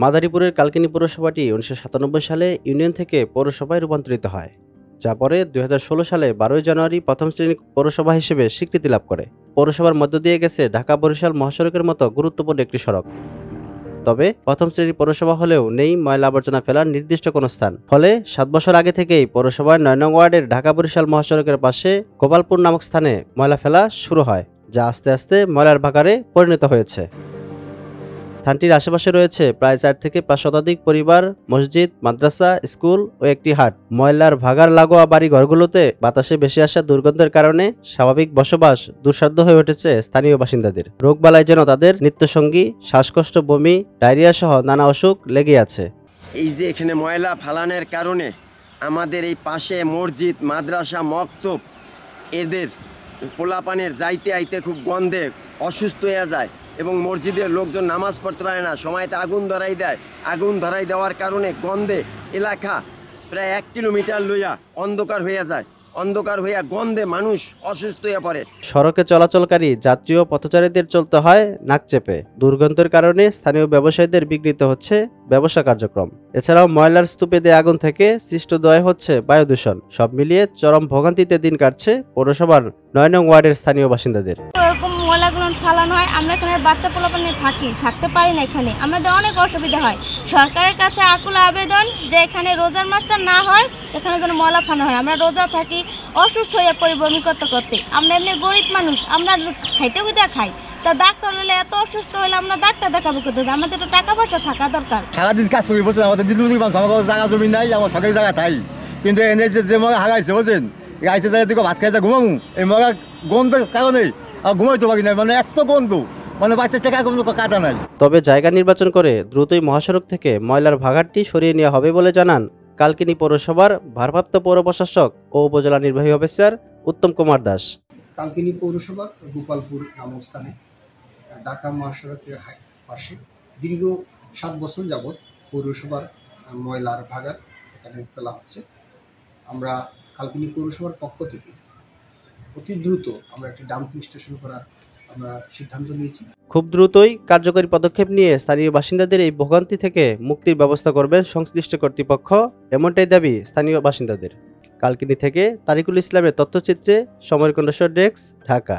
মাদারীপুরের কালকিনি পৌরসভাটি ১৯৯৭ সালে ইউনিয়ন থেকে পৌরসভায় রূপান্তরিত হয়, যা পরে ২০১৬ সালে ১২ জানুয়ারি প্রথম শ্রেণীর পৌরসভা হিসেবে স্বীকৃতি লাভ করে। পৌরসভার মধ্য দিয়ে গেছে ঢাকা-বরিশাল মহাসড়কের মতো গুরুত্বপূর্ণ একটি সড়ক। তবে প্রথম শ্রেণীর পৌরসভা হলেও নেই ময়লা আবর্জনা ফেলার নির্দিষ্ট কোনো স্থান। ফলে ৭ বছর আগে থেকেই পৌরসভার ৯ নং ওয়ার্ডের ঢাকা-বরিশাল মহাসড়কের পাশে গোপালপুর নামক স্থানে ময়লা ফেলা শুরু হয়, যা আস্তে আস্তে ময়লার ভাগাড়ে পরিণত হয়েছে। স্থানটির আশেপাশে রয়েছে প্রায় ৪ থেকে ৫ শতাধিক পরিবার, মসজিদ, মাদ্রাসা, স্কুল ও একটি হাট। ময়লার ভাগাড় লাগোয়া বাড়ি ঘরগুলোতে বাতাসে ভেসে আসা দুর্গন্ধের কারণে স্বাভাবিক বসবাস দুঃসাধ্য হয়ে উঠেছে স্থানীয় বাসিন্দাদের। রোগবালাই যেন তাদের নিত্যসঙ্গী, শ্বাসকষ্ট, বমি, ডায়রিয়া সহ নানা অসুখ লেগে আছে। এই যে এখানে ময়লা ফালানোর কারণে আমাদের এই পাশে মসজিদ, মাদ্রাসা, মক্তব, এদের পোলাপানের যাইতে আইতে খুব গন্ধে অসুস্থ হয়ে যায় এবং মসজিদের লোকজন নামাজ পড়তে পারে না। সময়তে আগুন ধরাই দেয়। আগুন ধরাই দেওয়ার কারণে গন্ধে এলাকা প্রায় ১ কিলোমিটার লইয়া অন্ধকার হয়ে যায়। অন্ধকার হইয়া গন্ধে মানুষ অসুস্থ হয়ে পড়ে। সড়কে চলাচলকারী যাত্রী ও পথচারীদের চলতে হয় নাক চেপে। দুর্গন্ধের কারণে স্থানীয় ব্যবসায়ীদের বিঘ্নিত হচ্ছে ব্যবসা কার্যক্রম। এছাড়াও ময়লার স্তূপে দেয়া আগুন থেকে সৃষ্ট ধোঁয়ায় হচ্ছে বায়ু দূষণ। সব মিলিয়ে চরম ভোগান্তিতে দিন কাটছে পৌরসভার ৯ নং ওয়ার্ডের স্থানীয় বাসিন্দাদের। এরকম ময়লাগুলো ফালানো হয়, আমরা এখানে বাচ্চা পোলাপান নিয়ে থাকতে পারি না। এখানে আমাদের অনেক অসুবিধা হয়। সরকারের কাছে আকুল আবেদন যে এখানে রোজার মাসটা না হয়, এখানে যেন ময়লা ফালানো হয়। আমরা রোজা থাকি, অসুস্থ হয়ে পড়ি বমি করতে করতে। আমরা এমনি গরিব মানুষ, আমরা খাইতে খাই। তা ডাক্তার হলে এত অসুস্থ হলে আমরা ডাক্তার দেখাবো কোথায়? আমাদের তো টাকা পয়সা থাকা দরকার। সারাদিন কাজ করি বলছেন, আমাদের আমার জায়গা জমি নাই, আমার সরকারি জায়গা তাই। কিন্তু এনে যে মগা হারাইছে বলছেন, গাইতে যায় দিকে ভাত খাইছে ঘুমাবো, এই মগা গন্ধের কারণে আর ঘুমাইতে পারি না। মানে এত গন্ধ, মানে বাচ্চার টাকা কোনো কাটা নাই। তবে জায়গা নির্বাচন করে দ্রুতই মহাসড়ক থেকে ময়লার ভাগাড়টি সরিয়ে নেওয়া হবে বলে জানান কালকিনি পৌরসভার ভারপ্রাপ্ত পৌর প্রশাসক ও উপজেলা নির্বাহী অফিসার উত্তম কুমার দাস। কালকিনি পৌরসভার গোপালপুর নামক স্থানে ঢাকা মহাসড়কের পাশে দীর্ঘ ৭ বছর যাবৎ পৌরসভার ময়লার ভাগাড় এখানে ফেলা হচ্ছে। আমরা কালকিনি পৌরসভার পক্ষ থেকে অতি দ্রুত আমরা একটি ডাম্পিং স্টেশন করার আমরা সিদ্ধান্ত নিয়েছি। খুব দ্রুতই কার্যকরী পদক্ষেপ নিয়ে স্থানীয় বাসিন্দাদের এই ভোগান্তি থেকে মুক্তির ব্যবস্থা করবেন সংশ্লিষ্ট কর্তৃপক্ষ, এমনটাই দাবি স্থানীয় বাসিন্দাদের। কালকিনি থেকে তারিকুল ইসলামের তথ্যচিত্রে সময়ের কণ্ঠস্বর ডেস্ক, ঢাকা।